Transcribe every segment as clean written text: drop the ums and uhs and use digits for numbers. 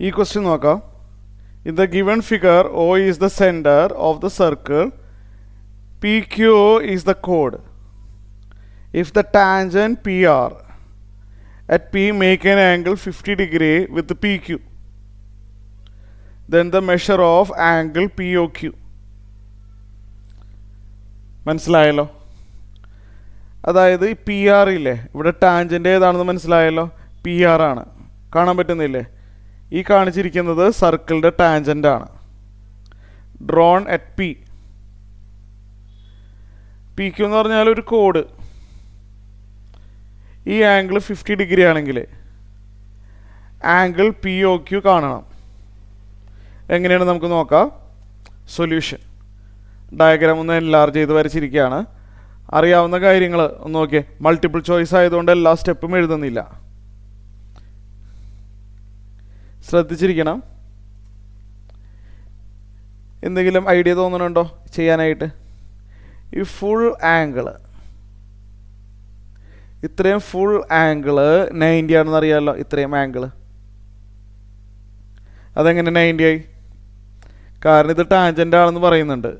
ഈ ക്വസ്റ്റ്യൻ നോക്കാം. In the given figure, O is the center of the circle, PQ is the chord. If the tangent PR at P make an angle 50 degree with the PQ, then the measure of angle POQ. മനസ്സിലായല്ലോ? അതായത് ഈ P R ഇല്ലേ, ഇവിടെ tangent ഏതാണെന്ന് മനസ്സിലായല്ലോ? P R ആണ്. കാണാൻ പറ്റുന്നില്ലേ? ഈ കാണിച്ചിരിക്കുന്നത് സർക്കിളിൻ്റെ ടാൻജൻ്റ് ആണ്. Drone at P. P Q എന്ന് പറഞ്ഞാൽ ഒരു കോഡ്. ഈ ആംഗിൾ 50 ഡിഗ്രി ആണെങ്കിൽ ആംഗിൾ പി ഒ ക്യു കാണണം. എങ്ങനെയാണ് നമുക്ക് നോക്കാം. സൊല്യൂഷൻ ഡയഗ്രാം ഒന്ന് എൻലാർജ് ചെയ്ത് വരച്ചിരിക്കുകയാണ്. അറിയാവുന്ന കാര്യങ്ങൾ ഒന്ന് നോക്കിയേ. മൾട്ടിപ്പിൾ ചോയ്സ് ആയതുകൊണ്ട് എല്ലാ സ്റ്റെപ്പും എഴുതുന്നില്ല, ശ്രദ്ധിച്ചിരിക്കണം. എന്തെങ്കിലും ഐഡിയ തോന്നുന്നുണ്ടോ ചെയ്യാനായിട്ട്? ഈ ഫുൾ ആംഗിള്, ഇത്രയും ഫുൾ ആംഗിള് 90 ആണെന്ന് അറിയാമല്ലോ. ഇത്രയും ആംഗിള് അതെങ്ങനെ 90 ആയി? കാരണം ഇത് ടാൻജൻ്റ് ആണെന്ന് പറയുന്നുണ്ട്.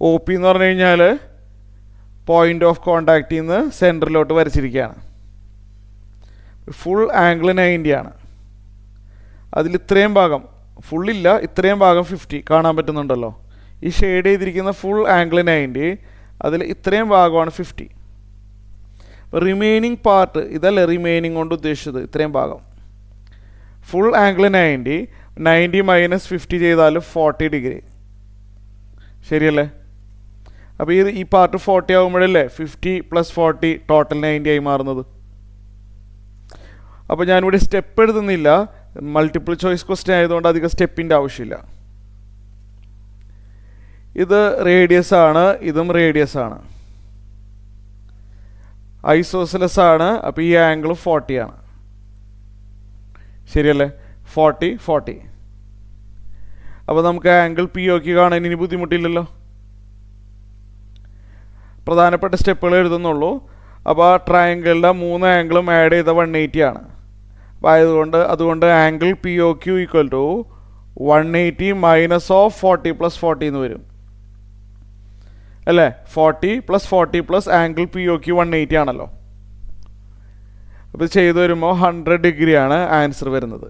ഒ പി എന്ന് പറഞ്ഞു കഴിഞ്ഞാൽ പോയിൻ്റ് ഓഫ് കോണ്ടാക്റ്റിൽ നിന്ന് സെൻറ്ററിലോട്ട് വരച്ചിരിക്കുകയാണ്. ഫുൾ ആംഗിൾ 90 ആണ്. അതിൽ ഇത്രയും ഭാഗം ഫുള്ളില്ല, ഇത്രയും ഭാഗം 50 കാണാൻ പറ്റുന്നുണ്ടല്ലോ. ഈ ഷെയ്ഡ് ചെയ്തിരിക്കുന്ന ഫുൾ ആംഗിൾ 90, അതിൽ ഇത്രയും ഭാഗമാണ് 50. റിമൈനിങ് പാർട്ട് ഇതല്ലേ റിമൈനിങ് കൊണ്ട് ഉദ്ദേശിച്ചത്? ഇത്രയും ഭാഗം ഫുൾ ആംഗിൾ 90 മൈനസ് 50 ചെയ്താൽ 40 ഡിഗ്രി. ശരിയല്ലേ? അപ്പോൾ ഈ പാർട്ട് 40 ആകുമ്പോഴല്ലേ 50 + 40 ടോട്ടൽ 90 ആയി മാറുന്നത്. അപ്പോൾ ഞാനിവിടെ സ്റ്റെപ്പ് എഴുതുന്നില്ല, മൾട്ടിപ്പിൾ ചോയ്സ് ക്വസ്റ്റ്യൻ ആയതുകൊണ്ട് അധികം സ്റ്റെപ്പിൻ്റെ ആവശ്യമില്ല. ഇത് റേഡിയസ് ആണ്, ഇതും റേഡിയസ് ആണ്. ഐസോസെലസ് ആണ്. അപ്പോൾ ഈ ആംഗിൾ 40 ആണ്. ശരിയല്ലേ? 40. അപ്പോൾ നമുക്ക് ആംഗിൾ പി ഒ ക്യു കാണാൻ ഇനി ബുദ്ധിമുട്ടില്ലല്ലോ. പ്രധാനപ്പെട്ട സ്റ്റെപ്പുകൾ എഴുതുന്നുള്ളൂ. അപ്പോൾ ആ ട്രയാങ്കിളിൻ്റെ 3 ആംഗിളും ആഡ് ചെയ്ത 180 ആണ്. അപ്പോൾ അതുകൊണ്ട് angle P O Q equal to 180 minus of 40 + 40 എന്ന് വരും അല്ലേ? 40 + 40 + ആംഗിൾ പി ഒ ക്യു 180 ആണല്ലോ. അപ്പോൾ ചെയ്തു വരുമ്പോൾ 100 ഡിഗ്രിയാണ് ആൻസർ വരുന്നത്.